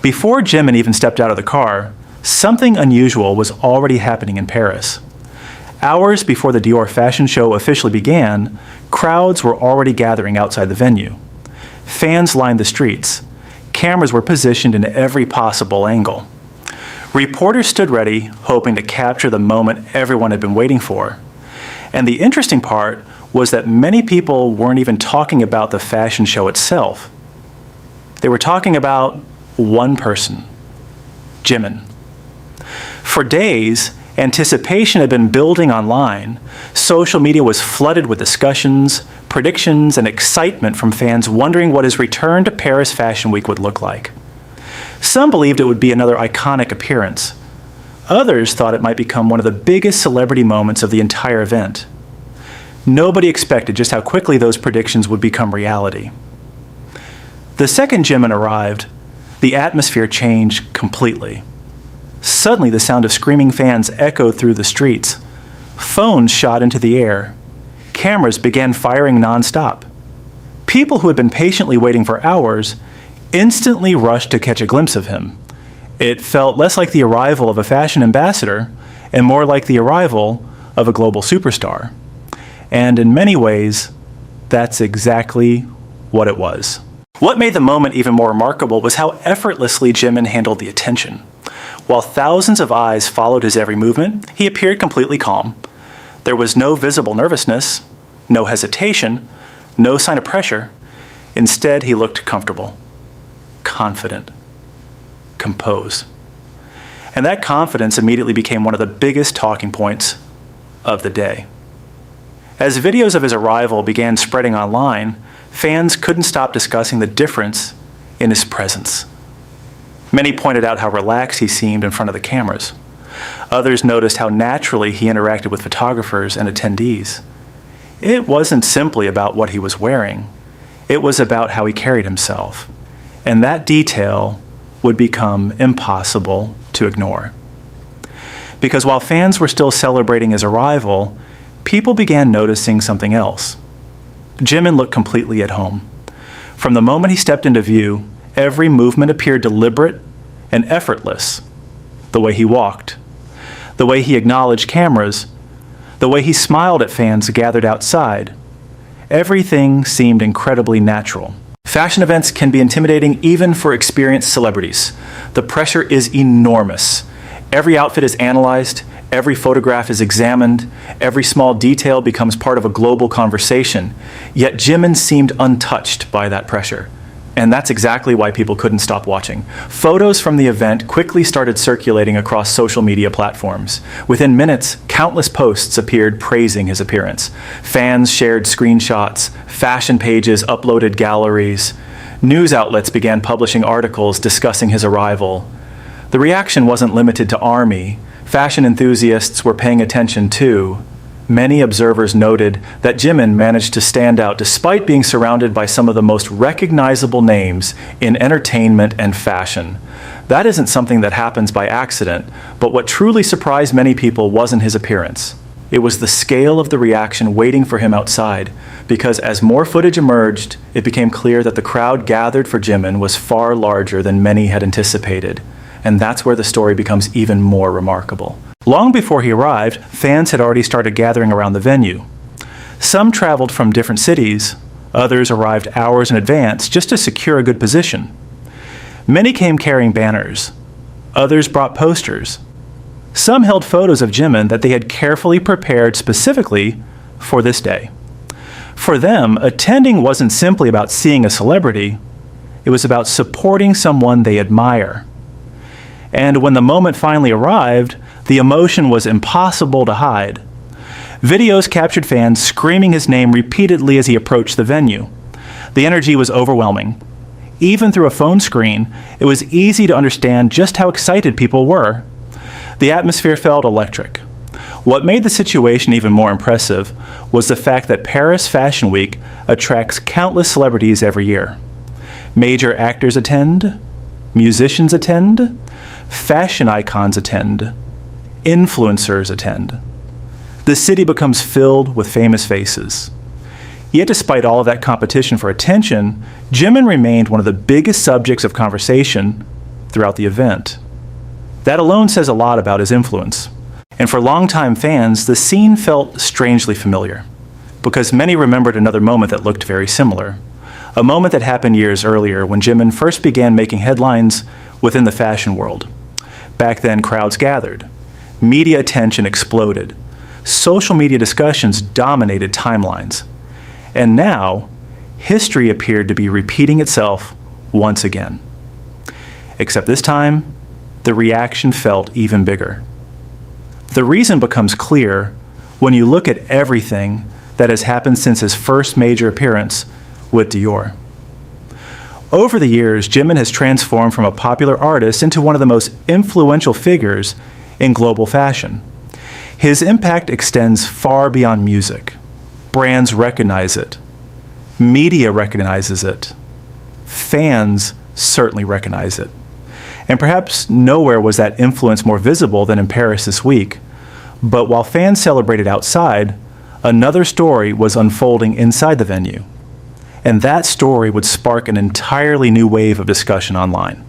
Before Jimin even stepped out of the car, something unusual was already happening in Paris. Hours before the Dior fashion show officially began, crowds were already gathering outside the venue. Fans lined the streets. Cameras were positioned in every possible angle. Reporters stood ready, hoping to capture the moment everyone had been waiting for. And the interesting part was that many people weren't even talking about the fashion show itself. They were talking about one person, Jimin. For days, anticipation had been building online. Social media was flooded with discussions, predictions, and excitement from fans wondering what his return to Paris Fashion Week would look like. Some believed it would be another iconic appearance. Others thought it might become one of the biggest celebrity moments of the entire event. Nobody expected just how quickly those predictions would become reality. The second Jimin arrived, the atmosphere changed completely. Suddenly, the sound of screaming fans echoed through the streets. Phones shot into the air. Cameras began firing nonstop. People who had been patiently waiting for hours instantly rushed to catch a glimpse of him. It felt less like the arrival of a fashion ambassador and more like the arrival of a global superstar. And in many ways, that's exactly what it was. What made the moment even more remarkable was how effortlessly Jimin handled the attention. While thousands of eyes followed his every movement, he appeared completely calm. There was no visible nervousness, no hesitation, no sign of pressure. Instead, he looked comfortable, confident, composed. And that confidence immediately became one of the biggest talking points of the day. As videos of his arrival began spreading online, fans couldn't stop discussing the difference in his presence. Many pointed out how relaxed he seemed in front of the cameras. Others noticed how naturally he interacted with photographers and attendees. It wasn't simply about what he was wearing. It was about how he carried himself. And that detail would become impossible to ignore. Because while fans were still celebrating his arrival, people began noticing something else. Jimin looked completely at home. From the moment he stepped into view, every movement appeared deliberate and effortless. The way he walked, the way he acknowledged cameras, the way he smiled at fans gathered outside. Everything seemed incredibly natural. Fashion events can be intimidating even for experienced celebrities. The pressure is enormous. Every outfit is analyzed, every photograph is examined, every small detail becomes part of a global conversation. Yet Jimin seemed untouched by that pressure. And that's exactly why people couldn't stop watching. Photos from the event quickly started circulating across social media platforms. Within minutes, countless posts appeared praising his appearance. Fans shared screenshots, fashion pages uploaded galleries. News outlets began publishing articles discussing his arrival. The reaction wasn't limited to ARMY. Fashion enthusiasts were paying attention too. Many observers noted that Jimin managed to stand out despite being surrounded by some of the most recognizable names in entertainment and fashion. That isn't something that happens by accident, but what truly surprised many people wasn't his appearance. It was the scale of the reaction waiting for him outside, because as more footage emerged, it became clear that the crowd gathered for Jimin was far larger than many had anticipated. And that's where the story becomes even more remarkable. Long before he arrived, fans had already started gathering around the venue. Some traveled from different cities, others arrived hours in advance just to secure a good position. Many came carrying banners, others brought posters. Some held photos of Jimin that they had carefully prepared specifically for this day. For them, attending wasn't simply about seeing a celebrity, it was about supporting someone they admire. And when the moment finally arrived, the emotion was impossible to hide. Videos captured fans screaming his name repeatedly as he approached the venue. The energy was overwhelming. Even through a phone screen, it was easy to understand just how excited people were. The atmosphere felt electric. What made the situation even more impressive was the fact that Paris Fashion Week attracts countless celebrities every year. Major actors attend, musicians attend, fashion icons attend, influencers attend. The city becomes filled with famous faces. Yet despite all of that competition for attention, Jimin remained one of the biggest subjects of conversation throughout the event. That alone says a lot about his influence. And for longtime fans, the scene felt strangely familiar, because many remembered another moment that looked very similar. A moment that happened years earlier when Jimin first began making headlines within the fashion world. Back then, crowds gathered. Media attention exploded. Social media discussions dominated timelines. And now, history appeared to be repeating itself once again. Except this time, the reaction felt even bigger. The reason becomes clear when you look at everything that has happened since his first major appearance with Dior. Over the years, Jimin has transformed from a popular artist into one of the most influential figures in global fashion. His impact extends far beyond music. Brands recognize it. Media recognizes it. Fans certainly recognize it. And perhaps nowhere was that influence more visible than in Paris this week. But while fans celebrated outside, another story was unfolding inside the venue. And that story would spark an entirely new wave of discussion online.